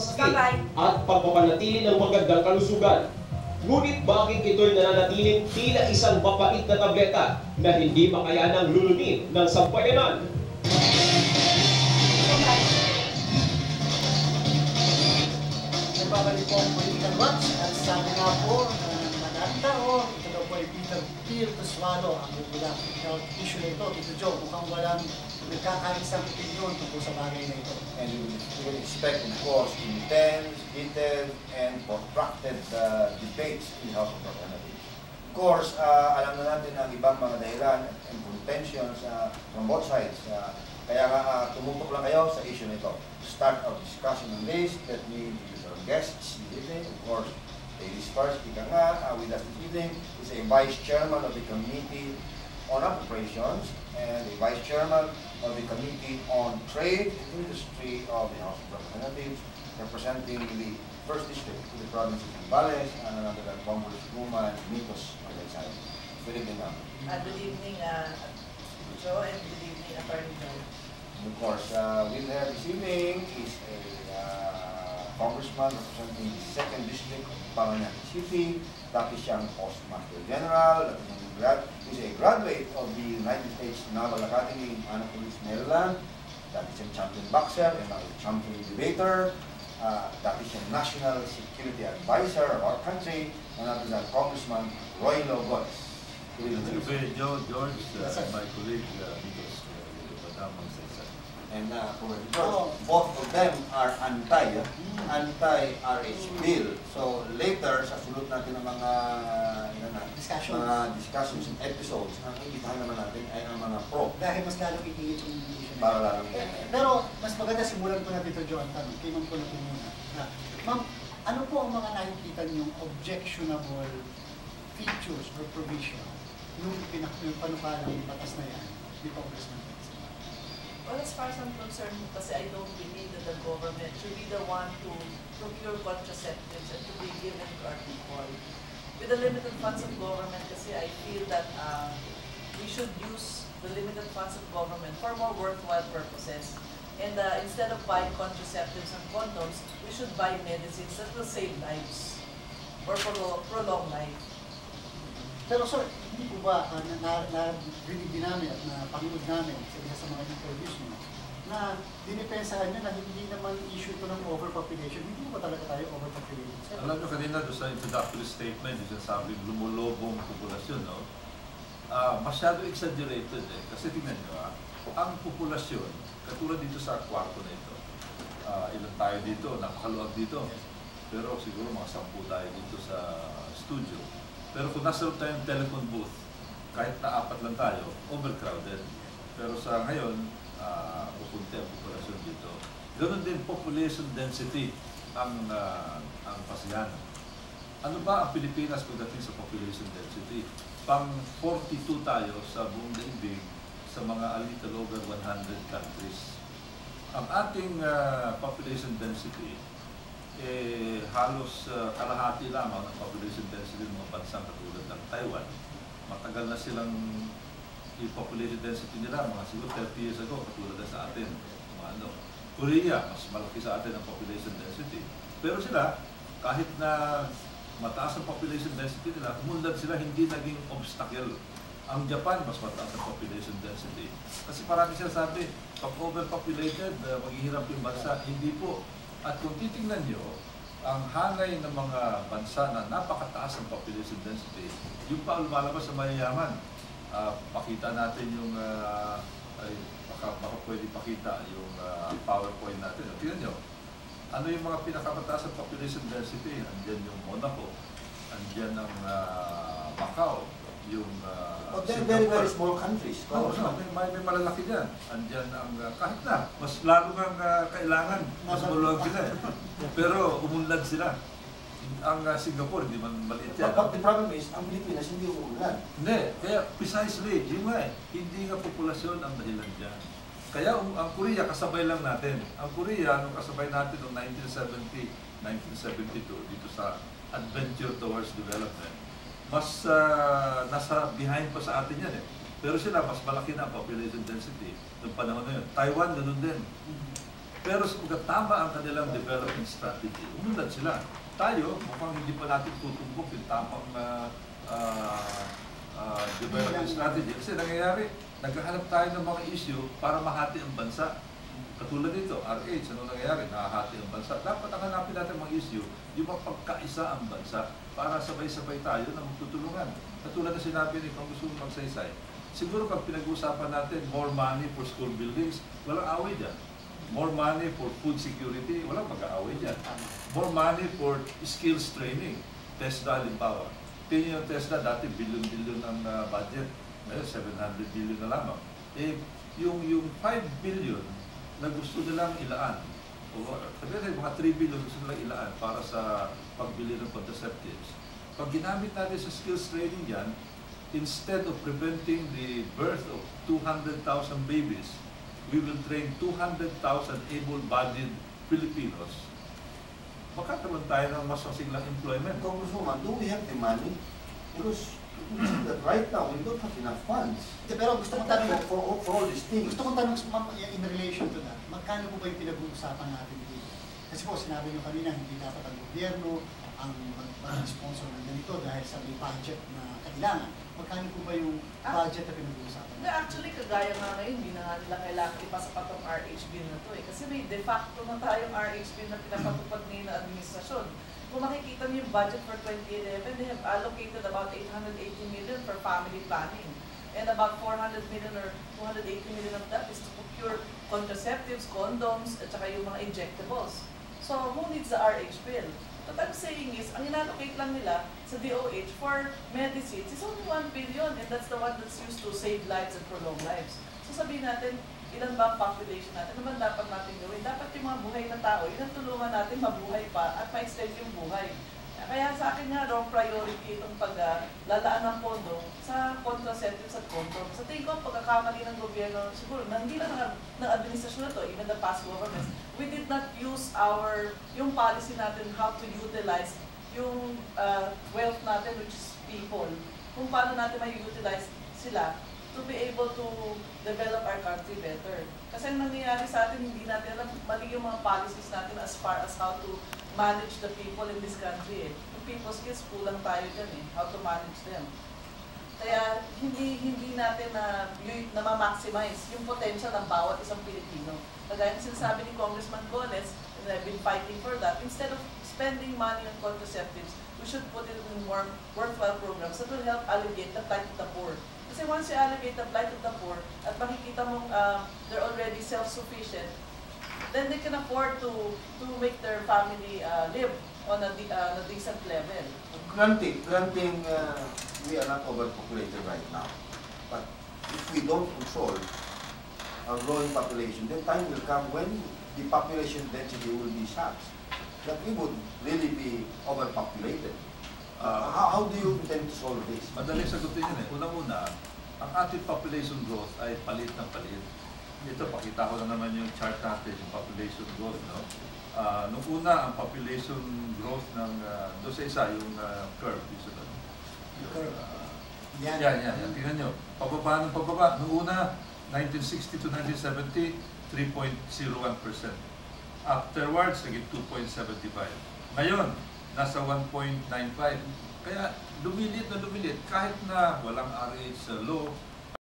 pagmamalasakit at pagpapanatili ng magandang kalusugan. Ngunit bakit ito'y nananatiling tila isang mapait na tableta na hindi makayanang lulunin ng sambayanan? Nagbabalik po ang political watch at sabi nga po maganda ito daw po ay bitter pill to swallow ang bubulang health issue na ito. Tito Joe, mukhang walang nagkakaisang opinion tungkol sa bagay na ito. And we will expect, of course, intense, heated, and protracted debates in the House of Representatives. Of course, alam na natin ang ibang mga dahilan and contentions from both sides. Kaya nga, tumutok lang kayo sa issue nito. To start our discussion on this, let me introduce our guests this evening. Of course, ladies first, ika nga, with us this evening is a Vice Chairman of the Committee on Appropriations and the Vice Chairman of the Committee on Trade and Industry of the House of Representatives, representing the 1st District of the province of Zambales, and another Congresswoman Mitos Magsaysay. Good evening, ma'am. Good evening, Joe, and good evening, Attorney Joe. And of course, with her this evening is a Congressman representing the 2nd District of Panganyan City. Dati siyang Postmaster General, is a graduate of the United States Naval Academy in Annapolis, Maryland. Dati siyang champion boxer and now champion debater. Dati siyang National Security Advisor of our country. And that is our Congressman Roy Logos. Joe, George, my colleague, Mitos Magsaysay. And both of them are anti-RH bill. So later, sa sulot natin ng mga discussions and episodes, ang imbitahan naman natin ay ang mga pro. Dahil mas lalong iinit yung issue. Para lalong pero mas maganda simulan ko na dito, Joe, ang tanong. Kay Ma'am ko na po muna. Ma'am, ano po ang mga nakikita niyong objectionable features or provision yung panukalang batas na yan ni Congressman? Well, as far as I'm concerned, kasi I don't believe that the government should be the one to procure contraceptives and to be given to our people. With the limited funds of government, kasi I feel that we should use the limited funds of government for more worthwhile purposes. And instead of buying contraceptives and condoms, we should buy medicines that will save lives or prolong life. Pero sir, hindi po ba narinig din namin at napanood namin sa isa sa mga interviews nyo na dinipensahan nyo na hindi naman issue ito ng overpopulation? Hindi ba talaga tayo overpopulated? Alam nyo kanina doon sa introductory statement, yung sabing lumulobong populasyon, no? Masyado exaggerated eh. Kasi tingnan nyo, ang populasyon, katulad dito sa kwarto na ito, ilan tayo dito, napakaluwag dito. Pero siguro mga 10 tayo dito sa studio. Pero kung nasa tayong telephone booth, kahit na 4 lang tayo, overcrowded. Pero sa ngayon, pupunti ang populasyon dito. Ganon din population density ang Pasihan. Ano ba ang Pilipinas pagdating sa population density? Pang 42 tayo sa buong daigdig sa mga a little over 100 countries. Ang ating population density halos kalahati lamang ng population density ng mga bansang katulad ng Taiwan. Matagal na silang yung population density nila, mga siguro 30 years ago, katulad na sa atin. Korea, mas malaki sa atin ang population density. Pero sila, kahit na mataas ang population density nila, umunlad sila, hindi naging obstacle. Ang Japan, mas mataas ang population density. Kasi parang siya sabi, pag overpopulated, maghihirap yung bansa. Hindi po. At kung titingnan nyo, ang hanay ng mga bansa na napakataas ang population density, yung pa lumalabas sa mayayaman. Pakita natin yung, baka pwede pakita yung PowerPoint natin. Tingnan nyo, ano yung mga pinakamataas ang population density? Andiyan yung Monaco, andiyan ang Macau, yung they're very, very small countries. May malalaki dyan. Andyan ang, kahit na, mas lalo ng kailangan, mas maluwag sila eh. Pero umunlad sila. Ang Singapore, hindi man maliit yan. But the problem is, ang Pilipinas hindi umunlad. Hindi, kaya precisely, yun nga eh, hindi nga populasyon ang dahilan dyan. Kaya ang Korea, kasabay lang natin. Ang Korea, nung kasabay natin noong 1970, 1972, dito sa Adventure Towards Development, mas nasa behind pa sa atin yan eh. Pero sila, mas malaki na ang population density noong panahon na yun. Taiwan, ganun din. Pero kung tama ang kanilang development strategy, umunlad sila. Tayo, mukhang hindi pa natin tutumbok yung tamang development strategy. Kasi nangyayari, naghahanap tayo ng mga issue para mahati ang bansa. Katulad nito, RH, ano nangyayari? Nakahati ang bansa. Dapat ang hanapin natin mga issue, yung mapagkaisa ang bansa para sabay-sabay tayo na magtutulungan. Katulad na sinabi ni Congresswoman Magsaysay, siguro pag pinag-uusapan natin more money for school buildings, walang away dyan. More money for food security, walang mag-aaway dyan. More money for skills training. TESDA, halimbawa. Tingin yung TESDA, dati billion-billion ang budget. Ngayon, 700 billion na lamang. Eh, yung 5 billion na gusto nilang ilaan, o sabihin mga 3 billion gusto nilang ilaan para sa pagbili ng contraceptives. Pag ginamit natin sa skills training yan, instead of preventing the birth of 200,000 babies, we will train 200,000 able-bodied Filipinos. Magkakaroon tayo ng mas masiglang employment. Congresswoman, do we have the money? Because right now, we don't have enough funds. Pero gusto kong tanong, for all these things. gusto kong tanong ma'am, in relation to that, magkano po ba yung pinag-uusapan natin dito? Kasi po, sinabi nyo kanina, hindi dapat ang gobyerno ang mag-sponsor ng ganito dahil sa may budget na kailangan. Magkano po ba yung budget na pinag-uusapan natin? Actually, kagaya nga ngayon, hindi na nga nila kailangan ipasa pa itong RH bill na to eh. Kasi may de facto na tayong RH bill na pinapatupad ngayon ng administrasyon. Kung makikita niyo yung budget for 2011, they have allocated about 880 million for family planning. And about 400 million or 280 million of that is to procure contraceptives, condoms, at saka yung mga injectables. So, who needs the RH bill? What I'm saying is, ang inallocate lang nila sa DOH for medicines is only 1 billion and that's the one that's used to save lives and prolong lives. So sabihin natin, ilan ba ang population natin? Ano ba dapat natin gawin? Dapat yung mga buhay na tao, ilan tulungan natin mabuhay pa at ma-extend yung buhay. Kaya sa akin nga, wrong priority itong paglalaan ng pondo sa contraceptives at condom. Sa tingin ko, ang pagkakamali ng gobyerno, siguro, na hindi lang ng administrasyon na to, even the past governments, we did not use yung policy natin how to utilize yung wealth natin, which is people. Kung paano natin ma-utilize sila to be able to develop our country better. Kasi ang nangyayari sa atin, hindi natin alam, mali yung mga policies natin as far as how to manage the people in this country eh. Yung people skills, kulang tayo dyan eh, how to manage them. Kaya hindi natin na ma-maximize yung potential ng bawat isang Pilipino. Kagaya ng sinasabi ni Congressman Goles, and I've been fighting for that, instead of spending money on contraceptives, we should put it in more worthwhile programs that will help alleviate the plight of the poor. Kasi once you alleviate the plight of the poor, at makikita mong they're already self-sufficient, then they can afford to make their family live on a decent level. Granting we are not overpopulated right now. But if we don't control our growing population, then time will come when the population density will be such that we would really be overpopulated. How do you intend to solve this? Madaling sagutin yun eh. Unang-una, ang ating population growth ay palit ng palit. Ito, pakita ko na naman yung chart natin, yung population growth. No? Nung una, ang population growth ng, doon sa isa, yung curve. Yung curve. Yan. Tingnan nyo. Pababa ng pababa. Nung una, 1960 to 1970, 3.01%. Afterwards, naging 2.75. Ngayon, nasa 1.95. Kaya lumilit na lumilit. Kahit na walang RH sa law,